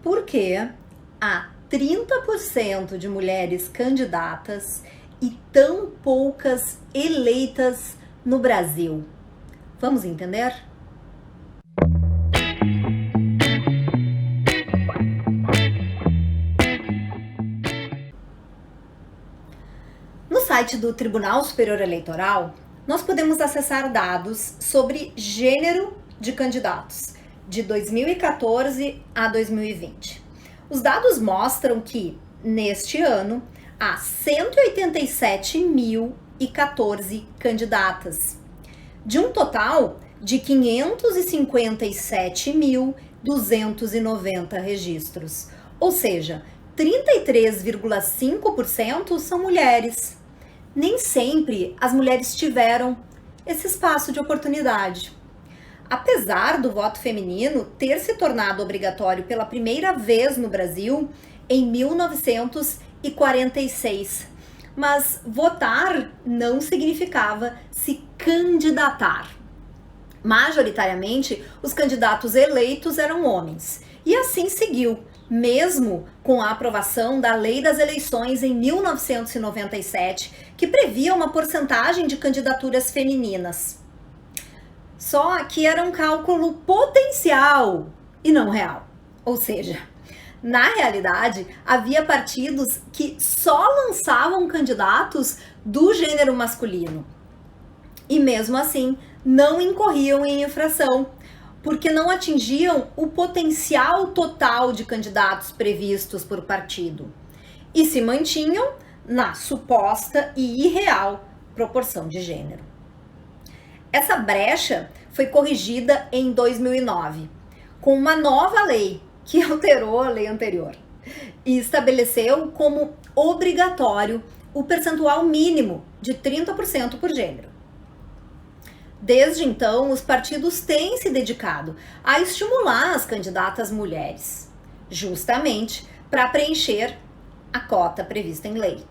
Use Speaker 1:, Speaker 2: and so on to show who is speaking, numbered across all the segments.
Speaker 1: Por que há 30% de mulheres candidatas e tão poucas eleitas no Brasil? Vamos entender? No site do Tribunal Superior Eleitoral, nós podemos acessar dados sobre gênero de candidatos de 2014 a 2020. Os dados mostram que, neste ano, há 187.014 candidatas, de um total de 557.290 registros, ou seja, 33,5% são mulheres. Nem sempre as mulheres tiveram esse espaço de oportunidade. Apesar do voto feminino ter se tornado obrigatório pela primeira vez no Brasil em 1946, mas votar não significava se candidatar. Majoritariamente, os candidatos eleitos eram homens, e assim seguiu, mesmo com a aprovação da Lei das Eleições em 1997, que previa uma porcentagem de candidaturas femininas. Só que era um cálculo potencial e não real. Ou seja, na realidade, havia partidos que só lançavam candidatos do gênero masculino. E mesmo assim, não incorriam em infração, porque não atingiam o potencial total de candidatos previstos por partido e se mantinham na suposta e irreal proporção de gênero. Essa brecha foi corrigida em 2009, com uma nova lei que alterou a lei anterior e estabeleceu como obrigatório o percentual mínimo de 30% por gênero. Desde então, os partidos têm se dedicado a estimular as candidatas mulheres, justamente para preencher a cota prevista em lei.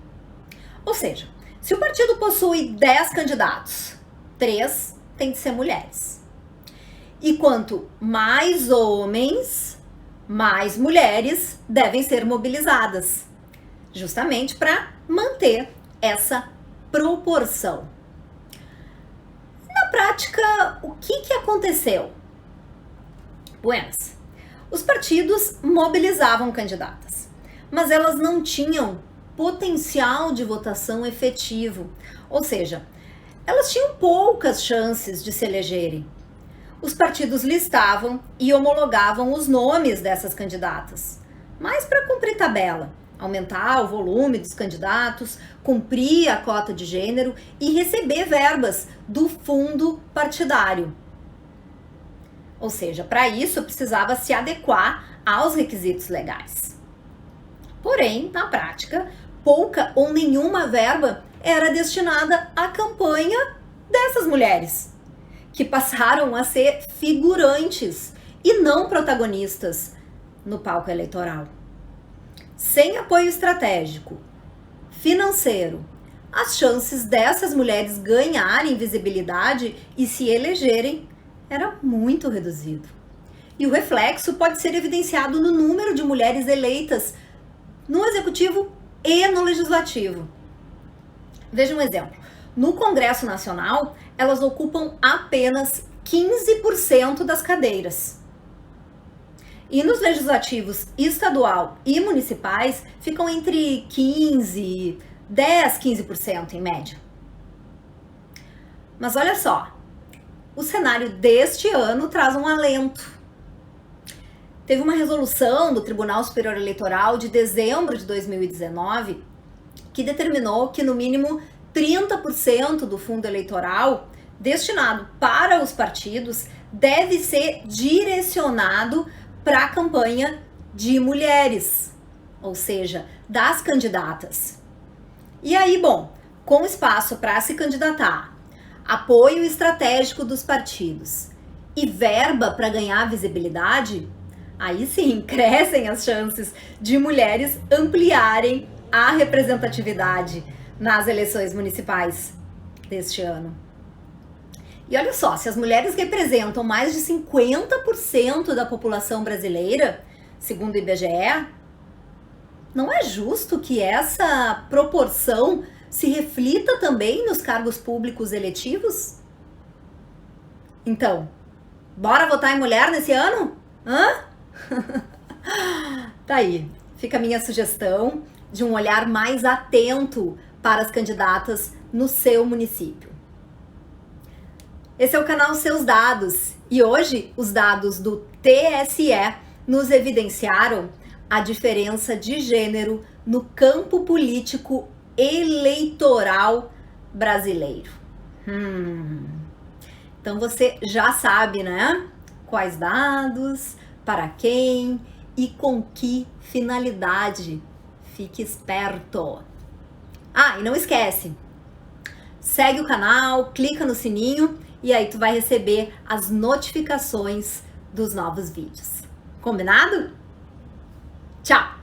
Speaker 1: Ou seja, se o partido possui 10 candidatos, 3 têm de ser mulheres. E quanto mais homens, mais mulheres devem ser mobilizadas, justamente para manter essa proporção. Na prática, o que aconteceu? Buenas, os partidos mobilizavam candidatas, mas elas não tinham potencial de votação efetivo, ou seja, elas tinham poucas chances de se elegerem. Os partidos listavam e homologavam os nomes dessas candidatas, mas para cumprir tabela, aumentar o volume dos candidatos, cumprir a cota de gênero e receber verbas do fundo partidário. Ou seja, para isso precisava se adequar aos requisitos legais. Porém, na prática, pouca ou nenhuma verba era destinada à campanha dessas mulheres, que passaram a ser figurantes e não protagonistas no palco eleitoral. Sem apoio estratégico, financeiro, as chances dessas mulheres ganharem visibilidade e se elegerem era muito reduzido. E o reflexo pode ser evidenciado no número de mulheres eleitas no executivo e no legislativo. Veja um exemplo. No Congresso Nacional, elas ocupam apenas 15% das cadeiras. E nos legislativos estadual e municipais, ficam entre 15% em média. Mas olha só, o cenário deste ano traz um alento. Teve uma resolução do Tribunal Superior Eleitoral de dezembro de 2019 que determinou que no mínimo 30% do fundo eleitoral destinado para os partidos deve ser direcionado para a campanha de mulheres, ou seja, das candidatas. E aí, bom, com espaço para se candidatar, apoio estratégico dos partidos e verba para ganhar visibilidade, aí sim crescem as chances de mulheres ampliarem a representatividade nas eleições municipais deste ano. E olha só, se as mulheres representam mais de 50% da população brasileira, segundo o IBGE. Não é justo que essa proporção se reflita também nos cargos públicos eletivos? Então, bora votar em mulher nesse ano? Hã? Tá aí, fica a minha sugestão de um olhar mais atento para as candidatas no seu município. Esse é o canal Seus Dados e hoje os dados do TSE nos evidenciaram a diferença de gênero no campo político eleitoral brasileiro. Então você já sabe, né? Quais dados, para quem e com que finalidade. Fique esperto. Ah, e não esquece, segue o canal, clica no sininho e aí tu vai receber as notificações dos novos vídeos. Combinado? Tchau!